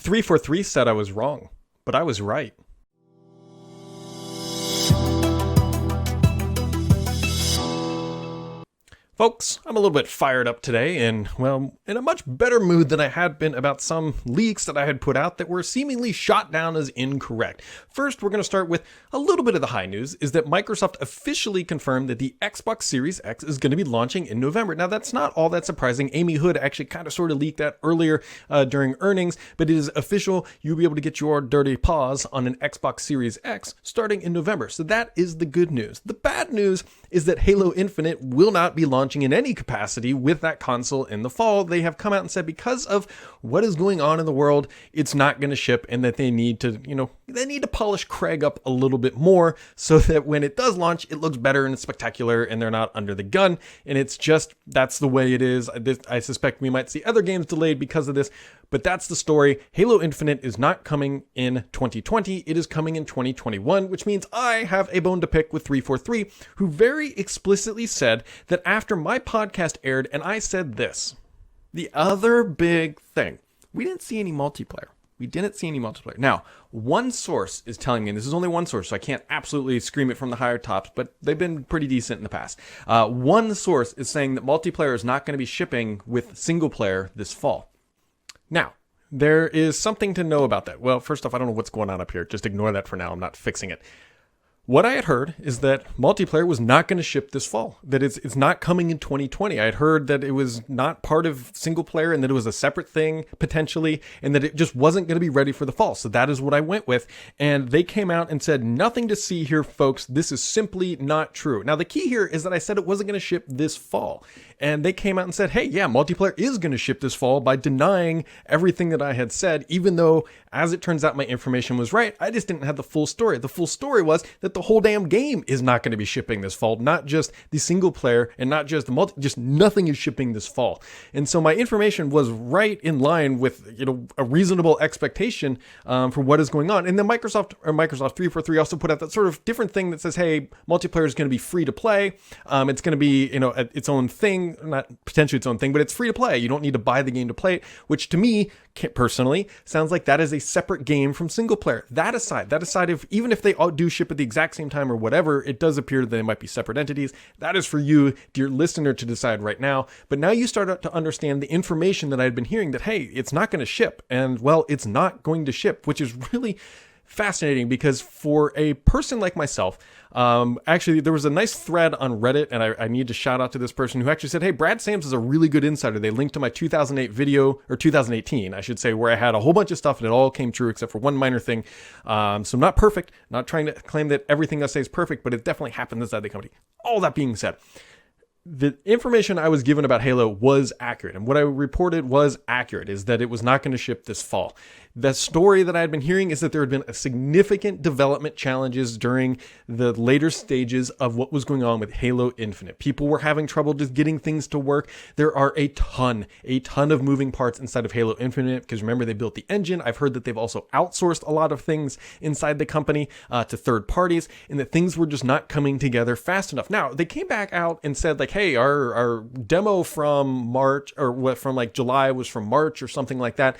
343 said I was wrong, but I was right. Folks, I'm a little bit fired up today and, well, in a much better mood than I had been about some leaks that I had put out that were seemingly shot down as incorrect. First, we're going to start with a little bit of the high news, is that Microsoft officially confirmed that the Xbox Series X is going to be launching in November. Now, that's not all that surprising. Amy Hood actually kind of sort of leaked that earlier during earnings, but it is official. You'll be able to get your dirty paws on an Xbox Series X starting in November. So that is the good news. The bad news is that Halo Infinite will not be launching in any capacity with that console in the fall. They have come out and said because of what is going on in the world, it's not going to ship, and that they need to, they need to polish Craig up a little bit more so that when it does launch, it looks better and it's spectacular and they're not under the gun. And it's just, that's the way it is. I suspect we might see other games delayed because of this, but that's the story. Halo Infinite is not coming in 2020. It is coming in 2021, which means I have a bone to pick with 343, who very explicitly said that after my podcast aired and I said this, the other big thing, we didn't see any multiplayer. Now, one source is telling me, and this is only one source, so I can't absolutely scream it from the higher tops, but they've been pretty decent in the past. One source is saying that multiplayer is not going to be shipping with single player this fall. Now, there is something to know about that. Well, first off, I don't know what's going on up here. Just ignore that for now. I'm not fixing it. What I had heard is that multiplayer was not going to ship this fall, that it's not coming in 2020. I had heard that it was not part of single player and that it was a separate thing potentially, and that it just wasn't going to be ready for the fall. So that is what I went with. And they came out and said, nothing to see here, folks. This is simply not true. Now, the key here is that I said it wasn't going to ship this fall. And they came out and said, hey, yeah, multiplayer is going to ship this fall, by denying everything that I had said, even though, as it turns out, my information was right. I just didn't have the full story. The full story was that the whole damn game is not going to be shipping this fall, not just the single player and not just the just nothing is shipping this fall. And so my information was right in line with, a reasonable expectation for what is going on. And then Microsoft 343 also put out that sort of different thing that says, hey, multiplayer is going to be free to play. It's going to be, its own thing. Not potentially its own thing, but it's free to play. You don't need to buy the game to play it, which to me, personally, sounds like that is a separate game from single player. That aside, even if they all do ship at the exact same time or whatever, it does appear that they might be separate entities. That is for you, dear listener, to decide right now. But now you start to understand the information that I had been hearing that, hey, it's not going to ship. And well, it's not going to ship, which is really fascinating, because for a person like myself, actually there was a nice thread on Reddit, and I need to shout out to this person who actually said, hey, Brad Sams is a really good insider. They linked to my 2008 video, or 2018 I should say, where I had a whole bunch of stuff and it all came true except for one minor thing. So I'm not perfect, not trying to claim that everything I say is perfect, but it definitely happened inside the company. All that being said, the information I was given about Halo was accurate, and what I reported was accurate, is that it was not going to ship this fall. The story that I had been hearing is that there had been a significant development challenges during the later stages of what was going on with Halo Infinite. People were having trouble just getting things to work. There are a ton of moving parts inside of Halo Infinite, because remember, they built the engine. I've heard that they've also outsourced a lot of things inside the company to third parties, and that things were just not coming together fast enough. Now, they came back out and said, like, hey, our demo from March, or what, from like July was from March or something like that.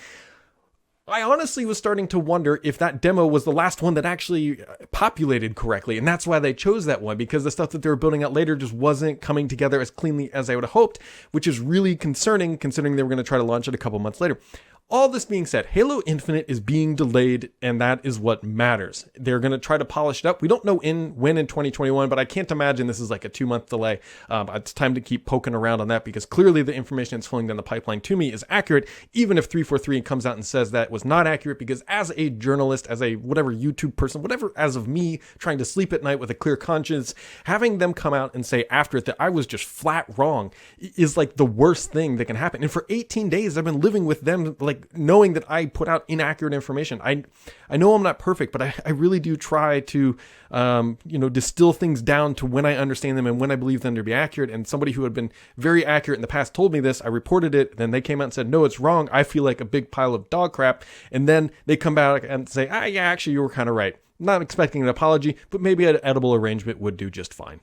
I honestly was starting to wonder if that demo was the last one that actually populated correctly. And that's why they chose that one, because the stuff that they were building out later just wasn't coming together as cleanly as I would have hoped, which is really concerning, considering they were going to try to launch it a couple months later. All this being said, Halo Infinite is being delayed, and that is what matters. They're going to try to polish it up. We don't know when in 2021, but I can't imagine this is like a 2-month delay. It's time to keep poking around on that, because clearly the information that's flowing down the pipeline to me is accurate, even if 343 comes out and says that was not accurate, because as a journalist, as a whatever YouTube person, whatever, as of me trying to sleep at night with a clear conscience, having them come out and say after it that I was just flat wrong is like the worst thing that can happen. And for 18 days, I've been living with them, like, knowing that I put out inaccurate information. I know I'm not perfect, but I really do try to, distill things down to when I understand them and when I believe them to be accurate. And somebody who had been very accurate in the past told me this. I reported it. Then they came out and said, no, it's wrong. I feel like a big pile of dog crap. And then they come back and say, yeah, actually, you were kind of right. Not expecting an apology, but maybe an edible arrangement would do just fine.